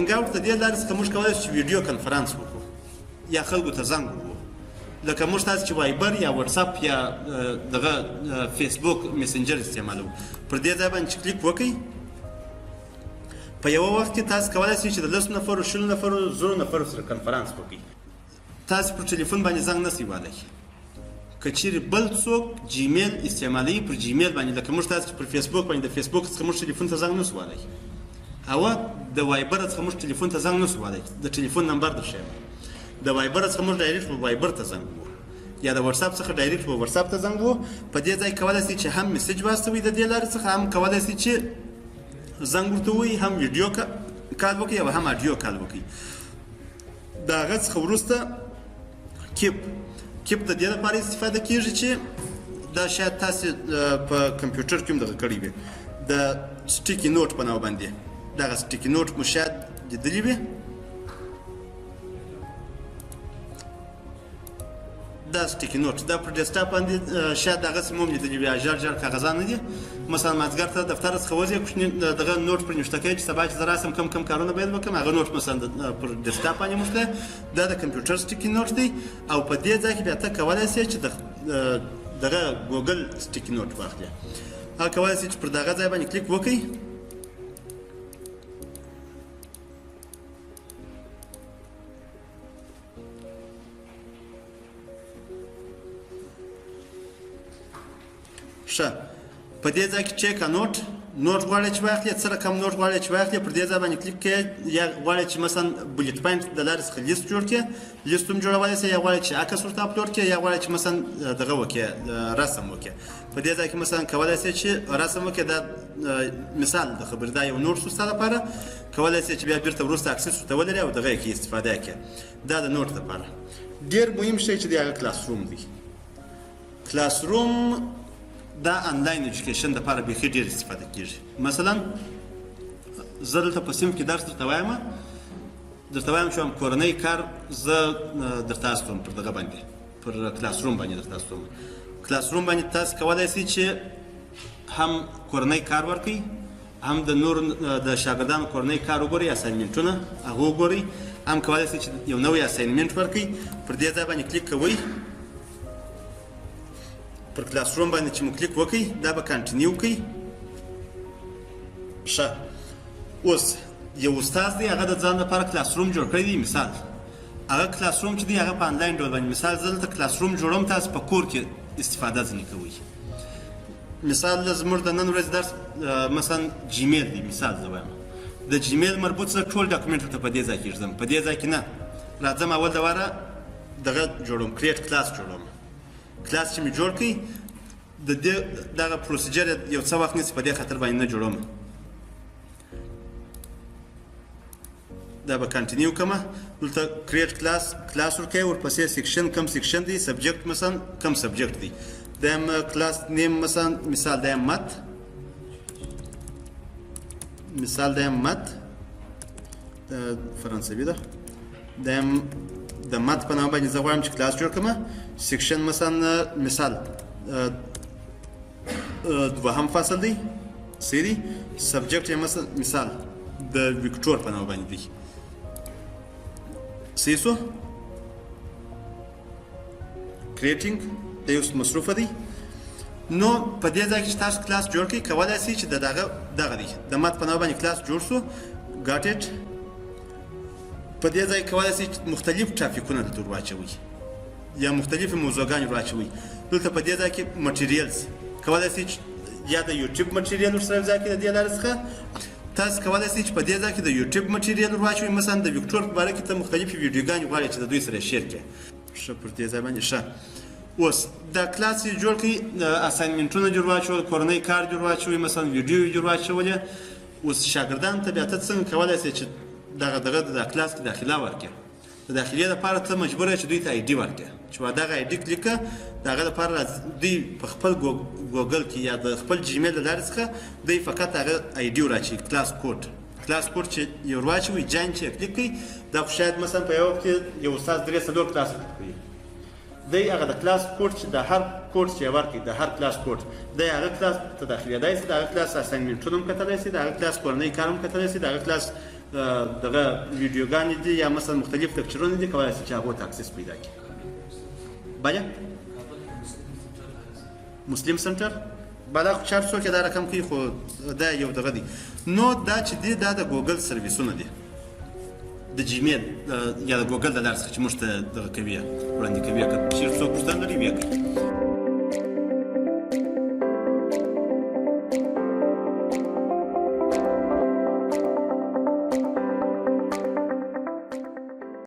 هینګ آوټ د دې لارې څخه موږ کولی شو چې ویډیو کنفرانس وکړو یا خلکو ته زنګ وکړو. لکه موږ تاسو چې وایبر یا واتساپ یا دغه فیسبوک میسنجر استعمالوو، پر دې ځای باندې چې کلیک وکړئ په یوه وخت کې تاسو کولی شئ چې د 10 نفرو 20 نفرو 100 نفرو سره کنفرانس وکړئ. تاسو پر ټلیفون باندې زنګ نشئ وهلی. که چیرې بل څوک جیمیل استعمالوي پر جیمیل باندې، لکه موږ تاسو پر فیسبوک باندې د فیسبوک څخه موږ ټلیفون ته زنګ نشو وهلی، او د وایبر څخه موږ ټلیفون ته زنګ نشو وهلی. د ټلیفون نمبر درښیم، د وایبر څخه موږ ډایرکټ په وایبر ته زنګ وو یا د واتساپ څخه ډایرکټ په واتساپ ته زنګ وو. په دې ځای کولی شئ چې هم میسج واستوئ د دې لارې څخه، هم کولی شئ چې زنګ ورته ووایئ، هم ویډیو کال وکړئ او هم اډیو کال وکړئ. د هغه څخه وروسته کیپ د دې لپاره استفاده کیږي چې دا شاید تاسو په کمپیوټر کې هم دغه کړی وي، د سټیکی نوټ په نامه باندې. دغه سټیکی نوټ مو شاید لیدلی وي. دا سټیکی نوټ دا پر ډیسکټاپ باندې شاید دغسې مو هم لیدلي وي، ژړ کاغذان نه دي. مثلا مازدیګر ته دفتر څخه وځئ، کوچني دغه نوټ پر نوشته کوئ چې سبا چې زه راسم کم کارونه باید وکړم، هغه نوټ مثلا پر ډیسکټاپ باندې مو شته. دا د کمپیوټر سټیکی نوټ دی، او په دې ځای کې بیا ته کولی شې چې دغه ګوګل سټیکی نوټ واخلې. هغه کولی شئ چې پر دغه ځای باندې کلیک وکړئ. ښه، په دې ځای کې چیک نوټ غواړئ چې واخلئ، څه رقم نوټ غواړئ چې واخلئ، پر دې ځای باندې کلیک کړئ. یا غواړئ چې مثلا بولټ پوینټ د لارې څخه لیست جوړ کړئ، لیست هم جوړولی شئ، یا غواړئ چې عکس ورته اپلوډ کړئ، یا غواړئ چې مثلا دغه وکړئ رسم وکړئ. په دې ځای کې مثلا کولی شئ چې رسم وکړئ. دا مثال د خبرې دا یو نوټ شو ستا لپاره، کولی شئ چې بیا بیرته وروسته اکسس ورته ولرئ او دغه یې کې استفاده یې کړئ. دا د نوټ لپاره. ډېر مهم شی چې دی هغه کلاس روم دی. کلاس روم دا انلاین ایجوکیشن دپاره بیخي ډېر استفاده کېږي. مثلا زه دلته په صنف کې درس درته وایم چې هم کورنی کار زه درته استوم پر دغه باندې، پر کلاس روم باندې درته استوم. کلاس روم باندې تاسو کولی شئ چې هم کورنی کار ورکړئ، هم د نور د شاګردانو کورنی کار وګورئ، اساینمنټونه هغه وګورئ. هم کولی شئ چې یو نوی اساینمنټ ورکړئ. پر دې ځای باندې کلیک کوئ. پر کلاس روم باندې چې مو کلیک وکړئ، دا به کانټینیو کوئ. ښه، اوس یو استاد دی، هغه د ځان لپاره کلاس روم جوړ کړی دی. مثال هغه کلاس روم چې دی هغه په انلاین ډول باندې، مثال زه دلته کلاس روم جوړوم، تاسو په کور کې استفاده ځینې کوئ. مثال زموږ د نن ورځې درس مثلا جیمیل دی، مثال زه وایم د جیمیل مربوط زه ټول ډاکومنټ ورته په دې ځای کې ږدم. په دې ځای کې نه راځم، اول د واره دغه جوړوم، کریټ کلاس جوړوم. کلاس چې مې جوړ کړئ، د دغه پروسیجر یو څه وخت نیسي، په دې خاطر باندې نه جوړوم. دا به کانټینیو کړمه. دلته کریټ کلاس ورکوئ، ورپسې سیکشن کم سیکشن دی، سبجیکټ مثلا کم سبجیکټ دی. دیم کلاس نیم مثلا مثال دیم مت، مثال دیم مت فرانسوي ده. دیم د مت په نامه باندې زه غواړم چې کلاس جوړ کړم. سیکشن مثلا مثال دوهم فصل دی، سی دی. سبجیکټ یې مثال د ویکټور په نامه باندې دی، سی سو. کریټینګ د یو مصروفه دی. نو په دې ځای کې چې تاسو کلاس جوړ کړئ، کولی شئ چې دغه دی د مت په نامه باندې کلاس جوړ شو. ګاټ اټ. په دې ځای کې کولی شئ چې مختلف ټاپیکونه دلته ور واچوئ یا مختلفې موضوعګانې ور واچوئ. دلته په دې ځای کې مټیریلز کولی شئ چې یا د یوټیوب مټیریل ورسره یو ځای کړئ. د دې لارې څخه تاسو کولی شئ چې په دې ځای کې د یوټیوب مټیریل ور واچوئ. مثلا د ویکټور په باره کې ته مختلفې ویډیوګانې غواړئ چې د دوی سره شیر کړئ. ښه، پر دې ځای باندې ښه. اوس دا کلاس یې جوړ کړئ، اساینمنټونه دې ور واچول، کورنی کار دې ور واچوئ، مثلا ویډیو دې ور واچولې. اوس شاګردانو ته بیا ته څنګه کولی شئ چې دغه د کلاس کې داخله ورکړې. د داخلي لپاره ته مجبور یې چې دوی ته آی ډي ورکړې، چې دغه آی ډي کلیک کړه. د هغه لپاره دوی په خپل ګوګل کې یا د خپل جیمیل له لارې څخه دوی فقط هغه آی ډي ور اچوي، کلاس کوډ چې یې ور واچوي، جاین چې یې کلیک کړئ. دا خو شاید مثلا په یو وخت کې یو استاد 3-4 کلاس کوي، دی هغه د کلاس کوډ چې د هر کوډ چې یې ورکړي، د هر کلاس کوډ دی هغه کلاس ته داخلېدای شي، د هغه کلاس اساینمنټونه هم کتلی شي، د هغه کلاس کورنی کار هم کتلی شي، د هغه کلاس دغه ویډیوګانې دي یا مثلا مختلف لکچرونه دي کولای شي چې هغو ته اکسس پیدا کړي. بله مسلم سنټر بالا خو چار څوک دا رقم کوي خو دا یو دغه دی. نو دا چې دی دا د ګوګل سرویسونه دي د جیمیل یا د ګوګل د لارې څخه چې موږ ته دغه کوي وړاندې کوي که چېرته څوک پوښتنه لري بیا کوي.